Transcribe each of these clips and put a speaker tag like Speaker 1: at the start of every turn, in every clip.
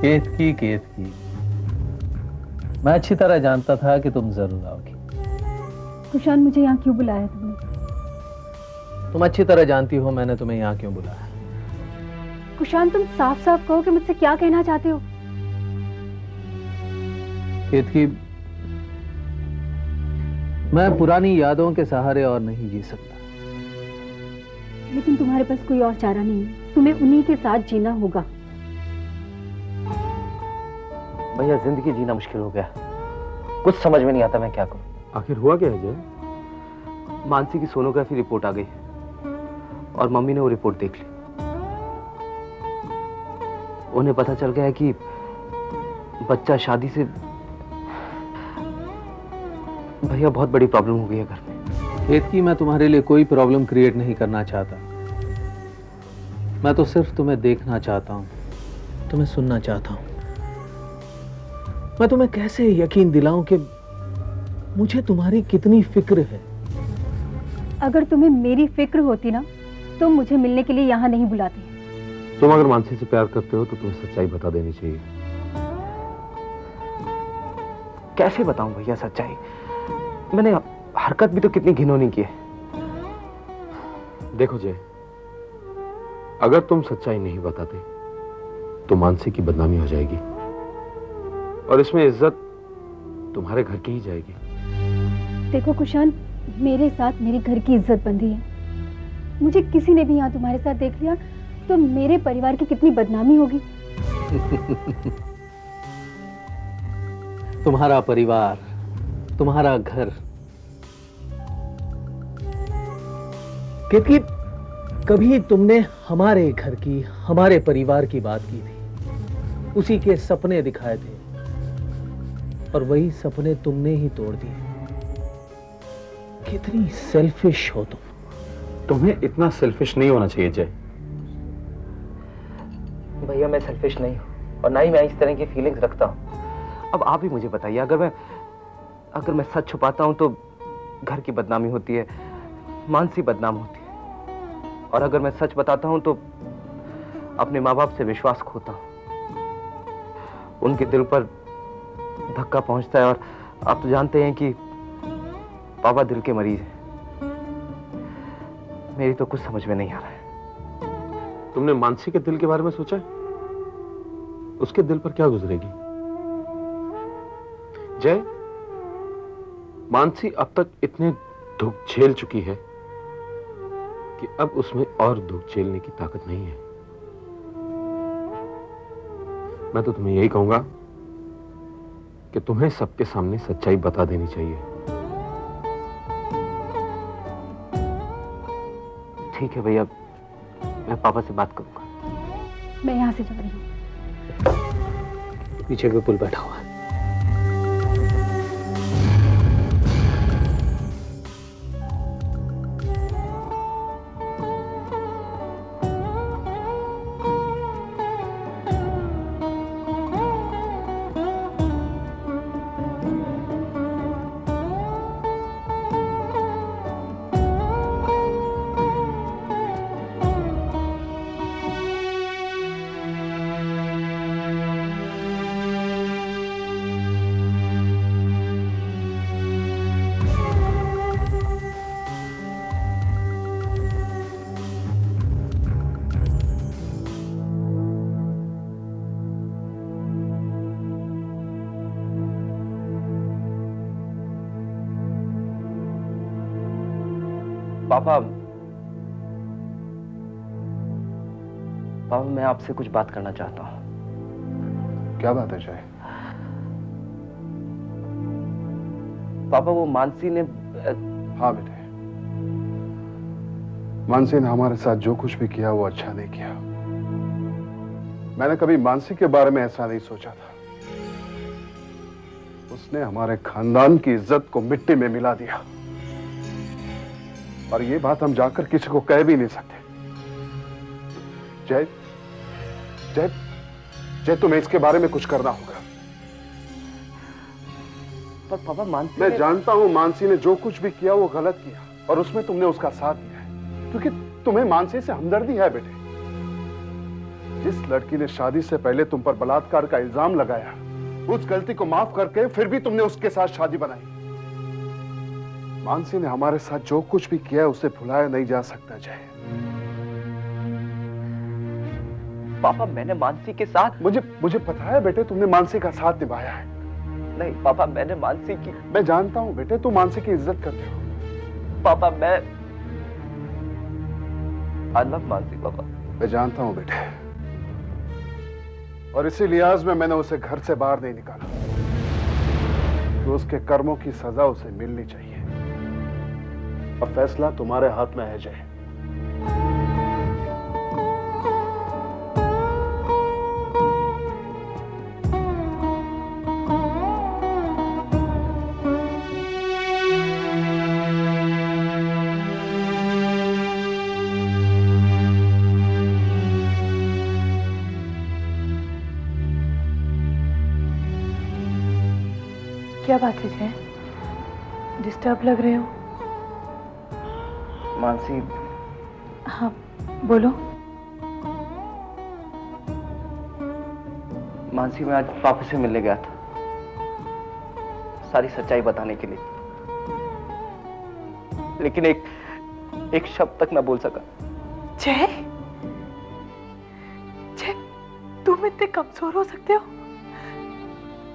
Speaker 1: केतकी, मैं अच्छी तरह जानता था कि तुम जरूर आओगी।
Speaker 2: कुशान, मुझे यहाँ क्यों बुलाया तुमने?
Speaker 1: तुम अच्छी तरह जानती हो मैंने तुम्हें यहाँ क्यों बुलाया।
Speaker 2: कुशान, तुम साफ साफ कहो कि मुझसे क्या कहना चाहते हो।
Speaker 1: केतकी, मैं पुरानी यादों के सहारे और नहीं जी सकता।
Speaker 2: लेकिन तुम्हारे पास कोई और चारा नहीं है, तुम्हें उन्हीं के साथ जीना होगा।
Speaker 3: भैया, जिंदगी जीना मुश्किल हो गया, कुछ समझ में नहीं आता मैं क्या करूं।
Speaker 4: आखिर हुआ क्या है जय?
Speaker 3: मानसी की सोनोग्राफी रिपोर्ट आ गई और मम्मी ने वो रिपोर्ट देख ली। उन्हें पता चल गया है कि बच्चा शादी से, भैया बहुत बड़ी प्रॉब्लम हो गई है घर में।
Speaker 1: केतकी, मैं तुम्हारे लिए कोई प्रॉब्लम क्रिएट नहीं करना चाहता। मैं तो सिर्फ तुम्हें देखना चाहता हूं, तुम्हें सुनना चाहता हूं। मैं तुम्हें कैसे यकीन दिलाऊं कि मुझे तुम्हारी कितनी फिक्र है।
Speaker 2: अगर तुम्हें मेरी फिक्र होती ना तो मुझे मिलने के लिए यहाँ नहीं बुलाते।
Speaker 4: तुम अगर मानसी से प्यार करते हो तो तुम्हें सच्चाई बता देनी चाहिए।
Speaker 3: कैसे बताऊं भैया सच्चाई? मैंने हरकत भी तो कितनी घिनौनी की है।
Speaker 4: देखो जय, अगर तुम सच्चाई नहीं बताते तो मानसी की बदनामी हो जाएगी और इसमें इज्जत तुम्हारे घर की ही जाएगी।
Speaker 2: देखो कुशान, मेरे साथ मेरे घर की इज्जत बंधी है। मुझे किसी ने भी यहाँ तुम्हारे साथ देख लिया तो मेरे परिवार की कितनी बदनामी होगी।
Speaker 1: तुम्हारा परिवार, तुम्हारा घर। क्योंकि कभी तुमने हमारे घर की, हमारे परिवार की बात की थी, उसी के सपने दिखाए थे और वही सपने तुमने ही तोड़ दिए। कितनी सेल्फिश हो तुम।
Speaker 4: तुम्हें इतना सेल्फिश नहीं होना चाहिए जय।
Speaker 3: भैया, मैं सेल्फिश नहीं हूं और ना ही मैं इस तरह की फीलिंग्स रखता हूं। अब आप ही मुझे बताइए, अगर मैं सच छुपाता हूं तो घर की बदनामी होती है, मानसी बदनाम होती है, और अगर मैं सच बताता हूं तो अपने माँ बाप से विश्वास खोता हूं, उनके दिल पर धक्का पहुंचता है। और आप तो जानते हैं कि पापा दिल के मरीज हैं। मेरी तो कुछ समझ में नहीं आ रहा है।
Speaker 4: तुमने मानसी के दिल के बारे में सोचा है? उसके दिल पर क्या गुजरेगी? जय, मानसी अब तक इतने दुख झेल चुकी है कि अब उसमें और दुख झेलने की ताकत नहीं है। मैं तो तुम्हें यही कहूंगा कि तुम्हें सबके सामने सच्चाई बता देनी चाहिए।
Speaker 3: ठीक है भैया, मैं पापा से बात करूंगा।
Speaker 2: मैं यहाँ से जा रही हूँ।
Speaker 1: पीछे विपुल बैठा हुआ है।
Speaker 3: पापा, मैं आपसे कुछ बात करना चाहता हूँ।
Speaker 5: क्या बात है जय?
Speaker 3: पापा, वो मानसी ने...
Speaker 5: हाँ बेटे, मानसी ने हमारे साथ जो कुछ भी किया वो अच्छा नहीं किया। मैंने कभी मानसी के बारे में ऐसा नहीं सोचा था। उसने हमारे खानदान की इज्जत को मिट्टी में मिला दिया और ये बात हम जाकर किसी को कह भी नहीं सकते। जय, जय, जय, तुम्हें इसके बारे में कुछ करना होगा।
Speaker 3: पर पापा, मानसी
Speaker 5: मैं जानता हूं मानसी ने जो कुछ भी किया वो गलत किया और उसमें तुमने उसका साथ दिया है क्योंकि तुम्हें मानसी से हमदर्दी है बेटे। जिस लड़की ने शादी से पहले तुम पर बलात्कार का इल्जाम लगाया, उस गलती को माफ करके फिर भी तुमने उसके साथ शादी बनाई। मानसी ने हमारे साथ जो कुछ भी किया उसे भुलाया नहीं जा सकता जय।
Speaker 3: पापा मैंने मानसी के साथ
Speaker 5: मुझे पता है बेटे, तुमने मानसी का साथ निभाया है।
Speaker 3: नहीं पापा, मैंने मानसी की।
Speaker 5: मैं जानता हूं बेटे, तुम मानसी की इज्जत करते हो।
Speaker 3: पापा मैं आई लव मानसी पापा।
Speaker 5: मैं जानता हूं बेटे, और इसी लिहाज में मैंने उसे घर से बाहर नहीं निकाला। तो उसके कर्मों की सजा उसे मिलनी चाहिए। अब फैसला तुम्हारे हाथ में है जय।
Speaker 6: क्या बात है जय, डिस्टर्ब लग रहे हो?
Speaker 3: मानसी।
Speaker 6: हाँ बोलो।
Speaker 3: मानसी, मैं आज पापा से मिलने गया था सारी सच्चाई बताने के लिए, लेकिन एक शब्द तक न बोल सका।
Speaker 6: जय, जय तुम इतने कमजोर हो सकते हो,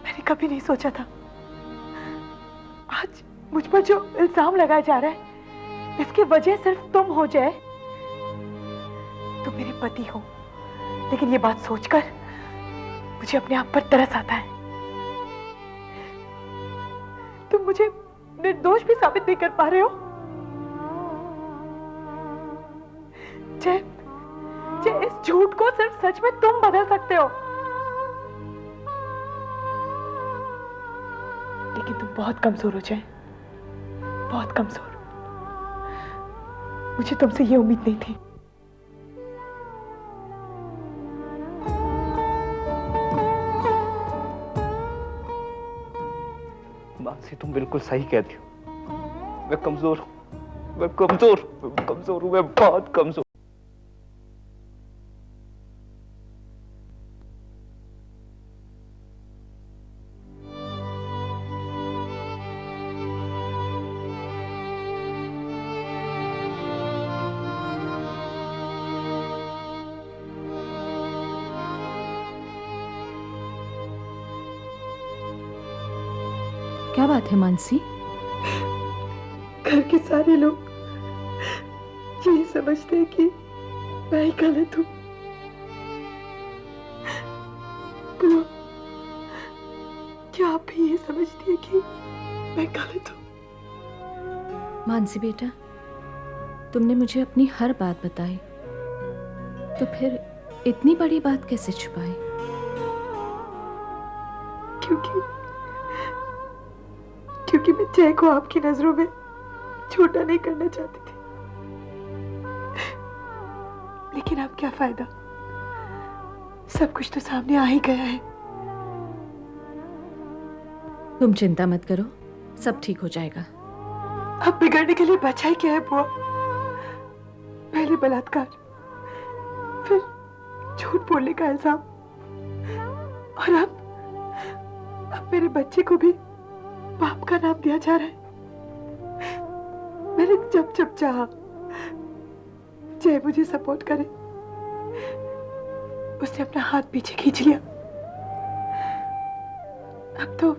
Speaker 6: मैंने कभी नहीं सोचा था। आज मुझ पर जो इल्जाम लगाया जा रहा है, इसकी वजह सिर्फ तुम हो जय। तुम मेरे पति हो, लेकिन ये बात सोचकर मुझे अपने आप पर तरस आता है। तुम मुझे निर्दोष भी साबित नहीं कर पा रहे हो। जय, जय इस झूठ को सिर्फ सच में तुम बदल सकते हो, लेकिन तुम बहुत कमजोर हो जय, बहुत कमजोर। मुझे तुमसे ये उम्मीद नहीं थी।
Speaker 3: मानसी, तुम बिल्कुल सही कहती हो। मैं कमजोर हूं, मैं कमजोर हूं, मैं बहुत कमजोर।
Speaker 6: क्या बात है मानसी? घर के सारे लोग यही समझते हैं कि मैं ही गलत हूं। बोलो, क्या आप भी ये समझती है कि मैं गलत हूं?
Speaker 7: मानसी बेटा, तुमने मुझे अपनी हर बात बताई, तो फिर इतनी बड़ी बात कैसे छुपाई?
Speaker 6: क्योंकि मैं जय को आपकी नजरों में छोटा नहीं करना चाहती थी, लेकिन अब क्या फायदा, सब कुछ तो सामने आ ही गया है।
Speaker 7: तुम चिंता मत करो, सब ठीक हो जाएगा।
Speaker 6: अब बिगड़ने के लिए बचा ही क्या है बुआ? पहले बलात्कार, फिर झूठ बोलने का इल्जाम, और अब मेरे बच्चे को भी बाप का नाम दिया जा रहा है। मैंने जब चाहा जय मुझे सपोर्ट करे, उसने अपना हाथ पीछे खींच लिया। अब तो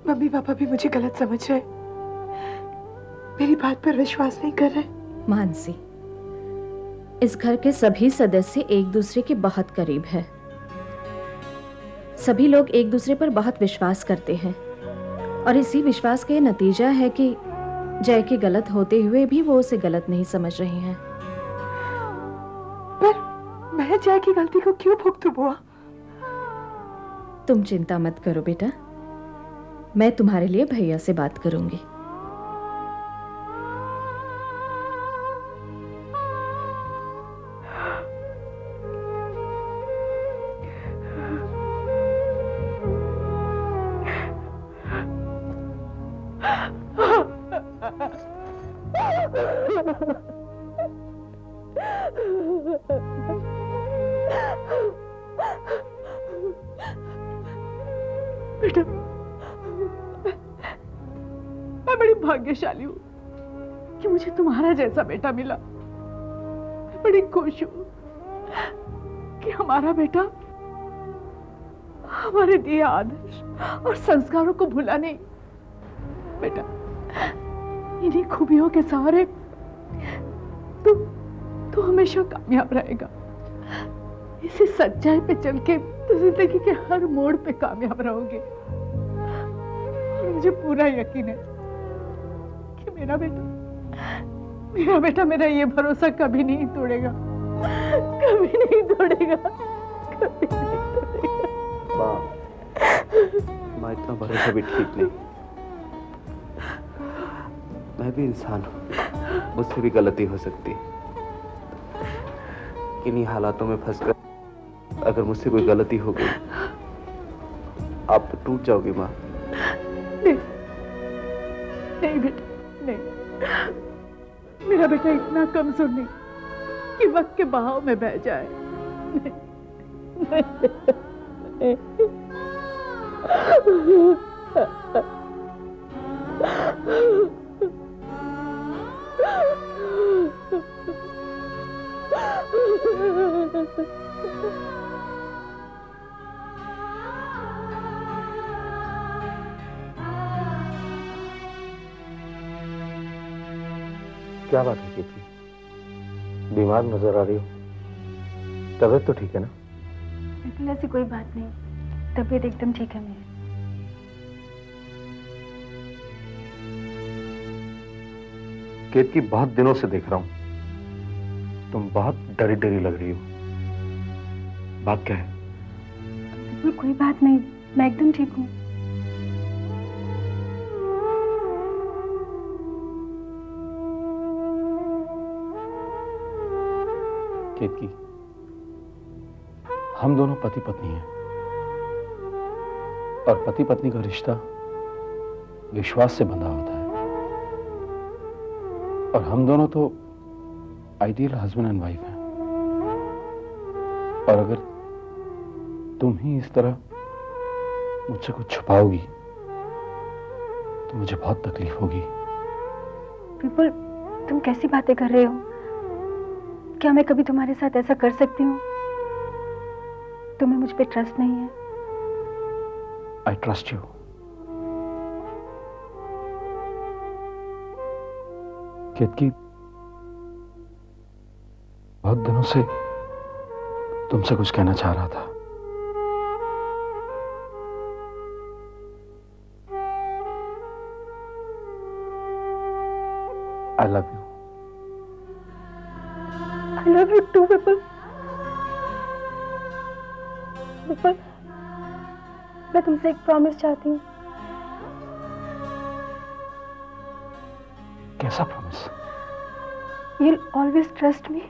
Speaker 6: मम्मी पापा भी मुझे गलत समझ रहे, मेरी बात पर विश्वास नहीं कर रहे।
Speaker 7: मानसी, इस घर के सभी सदस्य एक दूसरे के बहुत करीब हैं। सभी लोग एक दूसरे पर बहुत विश्वास करते हैं, और इसी विश्वास का नतीजा है कि जय के गलत होते हुए भी वो उसे गलत नहीं समझ रहे हैं।
Speaker 6: पर मैं जय की गलती को क्यों भुगतूं बुआ?
Speaker 7: तुम चिंता मत करो बेटा, मैं तुम्हारे लिए भैया से बात करूंगी।
Speaker 6: बेटा, मैं बड़ी भाग्यशाली हूँ कि मुझे तुम्हारा जैसा बेटा मिला। मैं बड़ी खुश हूँ कि हमारा बेटा हमारे दिए आदर्श और संस्कारों को भूला नहीं। बेटा, इन्हीं खूबियों के सहारे तू हमेशा कामयाब रहेगा। इसी सच्चाई पे चल के तो जिंदगी के हर मोड़ पे कामयाब रहोगे। और मुझे पूरा यकीन है कि मेरा बेटा मेरा ये भरोसा कभी नहीं तोड़ेगा, कभी नहीं तोड़ेगा, कभी नहीं तोड़ेगा।
Speaker 3: माँ इतना भरोसा भी ठीक नहीं। मैं भी इंसान हूँ, मुझसे भी गलती हो सकती है। किन्हीं हालातों में फंसकर अगर मुझसे कोई गलती हो गई, आप तो टूट जाओगी माँ।
Speaker 6: नहीं बेटा, नहीं। मेरा बेटा इतना कमजोर नहीं कि वक्त के बहाव में बह जाए। नहीं, नहीं।
Speaker 4: क्या बात है केतकी? बीमार नजर आ रही हो। तबीयत तो ठीक है ना?
Speaker 2: बिल्कुल ऐसी कोई बात नहीं, तबीयत एकदम ठीक है मेरी।
Speaker 4: केतकी, बहुत दिनों से देख रहा हूं, तुम बहुत डरी डरी लग रही हो। बात क्या है?
Speaker 2: बिल्कुल कोई बात नहीं, मैं एकदम ठीक हूँ।
Speaker 4: केतकी, हम दोनों पति पत्नी हैं और पति पत्नी का रिश्ता विश्वास से बंधा होता है। और हम दोनों तो आइडियल हस्बैंड एंड वाइफ हैं। और अगर तुम ही इस तरह मुझसे कुछ छुपाओगी तो मुझे बहुत तकलीफ होगी।
Speaker 2: बिल्कुल, तुम कैसी बातें कर रहे हो? क्या मैं कभी तुम्हारे साथ ऐसा कर सकती हूँ? तुम्हें मुझ पे ट्रस्ट नहीं है?
Speaker 4: I trust you. केतकी, बहुत दिनों से तुमसे कुछ कहना चाह रहा था। I love you.
Speaker 2: I love you too, विपुल। विपुल, मैं तुमसे एक प्रॉमिस चाहती हूँ।
Speaker 4: कैसा promise?
Speaker 2: You'll always trust me।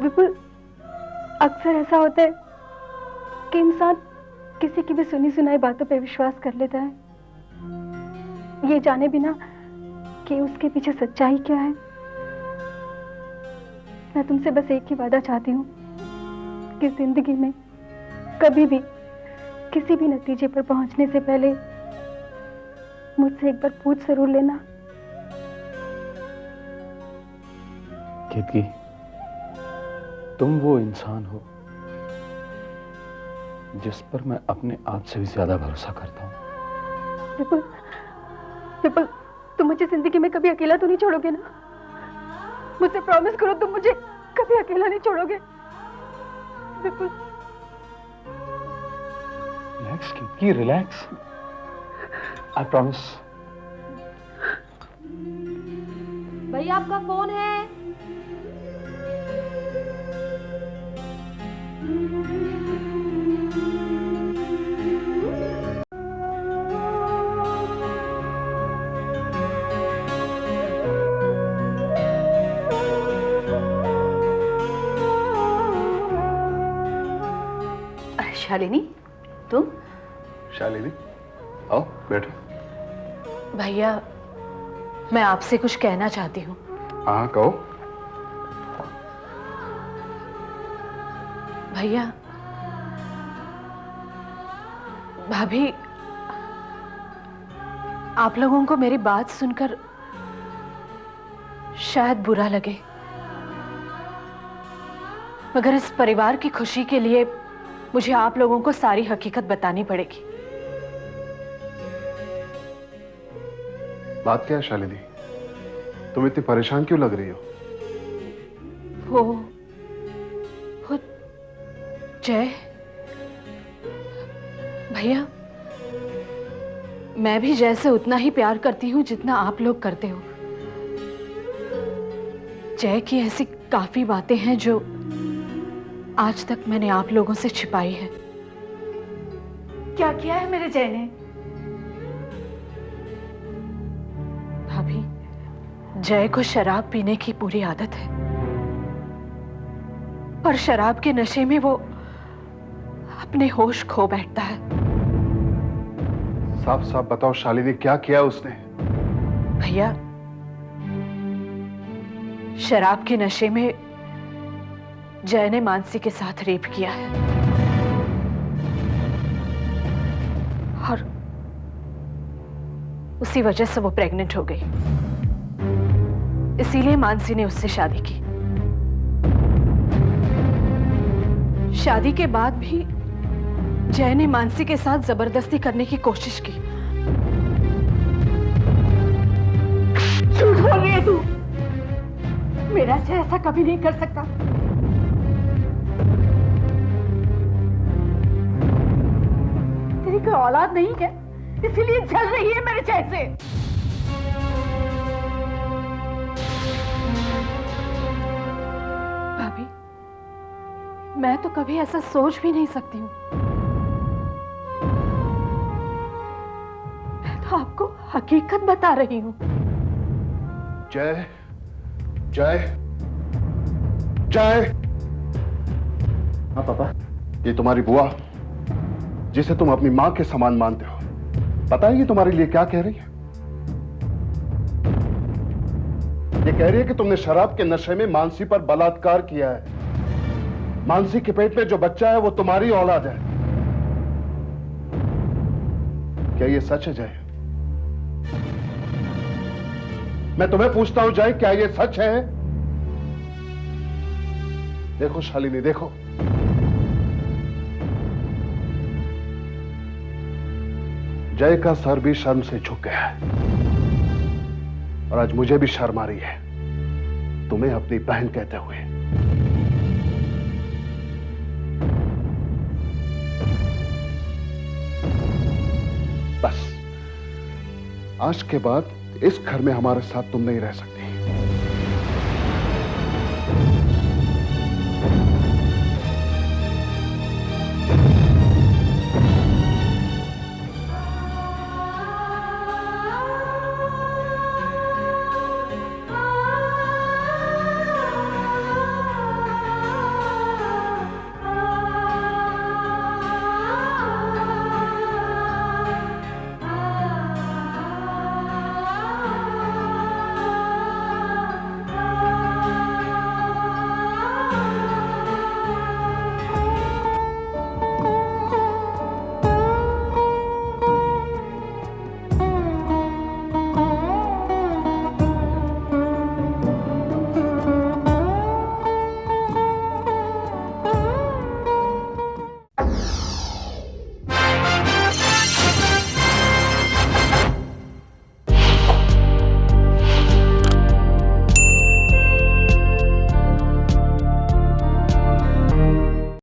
Speaker 2: विपुल, अक्सर ऐसा होता है कि इंसान किसी की भी सुनी सुनाई बातों पे विश्वास कर लेता है, ये जाने बिना कि उसके पीछे सच्चाई क्या है। मैं तुमसे बस एक ही वादा चाहती हूँ कि जिंदगी में कभी भी किसी भी नतीजे पर पहुंचने से पहले मुझसे एक बार पूछ जरूर लेना।
Speaker 4: केतकी, तुम वो इंसान हो जिस पर मैं अपने आप से भी ज्यादा भरोसा करता हूँ।
Speaker 2: विपुल, विपुल, तुम मुझे जिंदगी में कभी अकेला तो नहीं छोड़ोगे ना? मुझसे प्रॉमिस करो, तुम मुझे कभी अकेला नहीं छोड़ोगे। Vipul,
Speaker 4: relax Ketki, relax. I promise.
Speaker 7: भैया आपका फोन है।
Speaker 8: शालिनी, तुम?
Speaker 5: शालिनी, आओ बैठो।
Speaker 8: भैया, मैं आपसे कुछ कहना चाहती हूँ।
Speaker 5: हाँ, कहो।
Speaker 8: भैया, भाभी, आप लोगों को मेरी बात सुनकर शायद बुरा लगे, मगर इस परिवार की खुशी के लिए मुझे आप लोगों को सारी हकीकत बतानी पड़ेगी।
Speaker 5: बात क्या है शालिनी? तुम इतनी परेशान क्यों लग रही हो?
Speaker 8: वो जय, भैया, मैं भी जय से उतना ही प्यार करती हूँ जितना आप लोग करते हो। जय की ऐसी काफी बातें हैं जो आज तक मैंने आप लोगों से छिपाई है।
Speaker 2: क्या किया है मेरे जय ने?
Speaker 8: भाभी, जय को शराब पीने की पूरी आदत है और शराब के नशे में वो अपने होश खो बैठता है।
Speaker 5: साफ साफ बताओ शालिनी, क्या किया उसने?
Speaker 8: भैया, शराब के नशे में जय ने मानसी के साथ रेप किया है और उसी वजह से वो प्रेग्नेंट हो गई। इसीलिए मानसी ने उससे शादी की। शादी के बाद भी जय ने मानसी के साथ जबरदस्ती करने की कोशिश की।
Speaker 2: झूठ बोल रही है तू। मेरा जय ऐसा कभी नहीं कर सकता। तेरी कोई औलाद नहीं है, इसीलिए जल रही है मेरे जय से।
Speaker 8: भाभी, मैं तो कभी ऐसा सोच भी नहीं सकती हूँ। मैं तो आपको हकीकत बता रही हूँ।
Speaker 5: जय, जय, जय। हाँ पापा, ये तुम्हारी बुआ जिसे तुम अपनी मां के समान मानते हो, पता है ये तुम्हारे लिए क्या कह रही है? ये कह रही है कि तुमने शराब के नशे में मानसी पर बलात्कार किया है। मानसी के पेट में जो बच्चा है वो तुम्हारी औलाद है। क्या ये सच है जय? मैं तुम्हें पूछता हूं जय, क्या ये सच है? देखो शालिनी, देखो, जय का सर भी शर्म से झुक गया है और आज मुझे भी शर्म आ रही है तुम्हें अपनी बहन कहते हुए। बस आज के बाद इस घर में हमारे साथ तुम नहीं रह सकती।